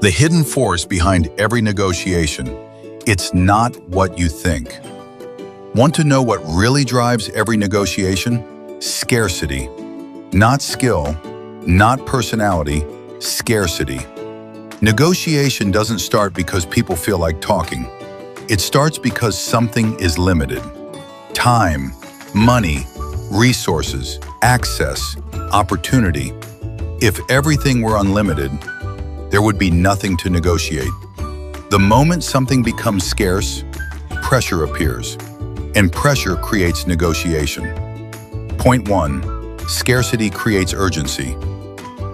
The hidden force behind every negotiation. It's not what you think. Want to know what really drives every negotiation? Scarcity. Not skill, not personality, scarcity. Negotiation doesn't start because people feel like talking. It starts because something is limited. Time, money, resources, access, opportunity. If everything were unlimited, there would be nothing to negotiate. The moment something becomes scarce, pressure appears, and pressure creates negotiation. Point 1. Scarcity creates urgency.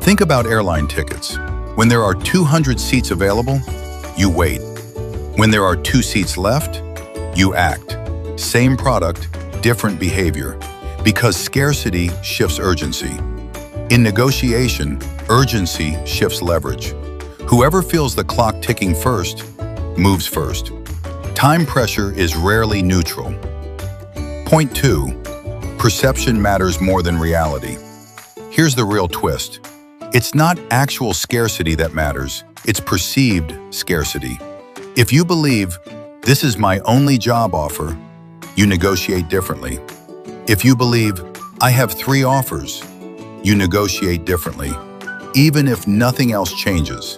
Think about airline tickets. When there are 200 seats available, you wait. When there are 2 seats left, you act. Same product, different behavior, because scarcity shifts urgency. In negotiation, urgency shifts leverage. Whoever feels the clock ticking first, moves first. Time pressure is rarely neutral. Point 2. Perception matters more than reality. Here's the real twist. It's not actual scarcity that matters, it's perceived scarcity. If you believe, this is my only job offer, you negotiate differently. If you believe, I have 3 offers, you negotiate differently, even if nothing else changes.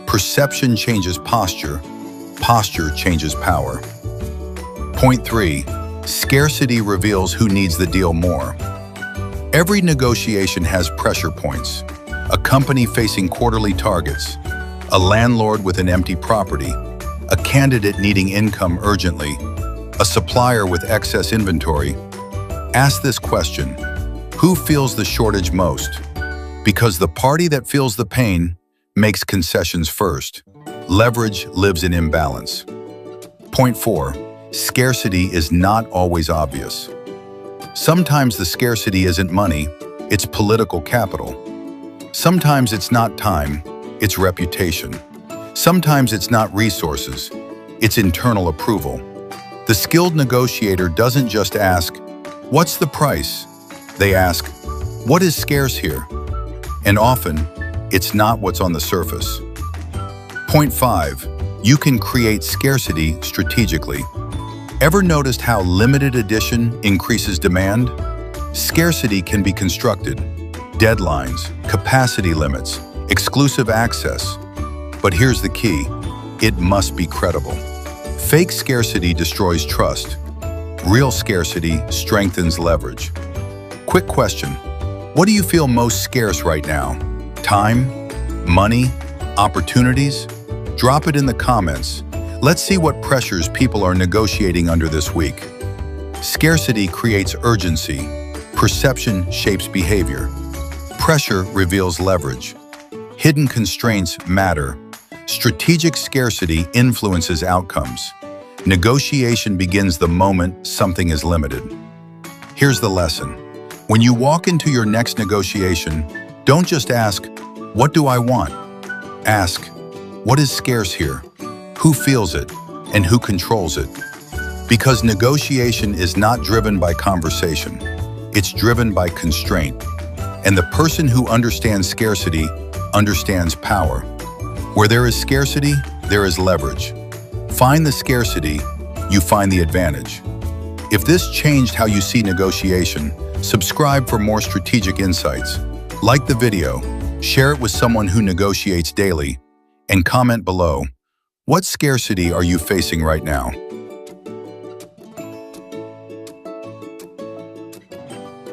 Perception changes posture, posture changes power. Point 3. Scarcity reveals who needs the deal more. Every negotiation has pressure points. A company facing quarterly targets, a landlord with an empty property, a candidate needing income urgently, a supplier with excess inventory. Ask this question: who feels the shortage most? Because the party that feels the pain makes concessions first. Leverage lives in imbalance. Point 4. Scarcity is not always obvious. Sometimes the scarcity isn't money, it's political capital. Sometimes it's not time, it's reputation. Sometimes it's not resources, it's internal approval. The skilled negotiator doesn't just ask, "What's the price?" They ask, "What is scarce here?" And often, it's not what's on the surface. Point 5. You can create scarcity strategically. Ever noticed how limited edition increases demand? Scarcity can be constructed. Deadlines, capacity limits, exclusive access. But here's the key: it must be credible. Fake scarcity destroys trust. Real scarcity strengthens leverage. Quick question: what do you feel most scarce right now? Time? Money? Opportunities? Drop it in the comments. Let's see what pressures people are negotiating under this week. Scarcity creates urgency. Perception shapes behavior. Pressure reveals leverage. Hidden constraints matter. Strategic scarcity influences outcomes. Negotiation begins the moment something is limited. Here's the lesson. When you walk into your next negotiation, don't just ask, "What do I want?" Ask, "What is scarce here? Who feels it? And who controls it?" Because negotiation is not driven by conversation. It's driven by constraint. And the person who understands scarcity understands power. Where there is scarcity, there is leverage. Find the scarcity, you find the advantage. If this changed how you see negotiation, subscribe for more strategic insights. Like the video, share it with someone who negotiates daily, and comment below, what scarcity are you facing right now?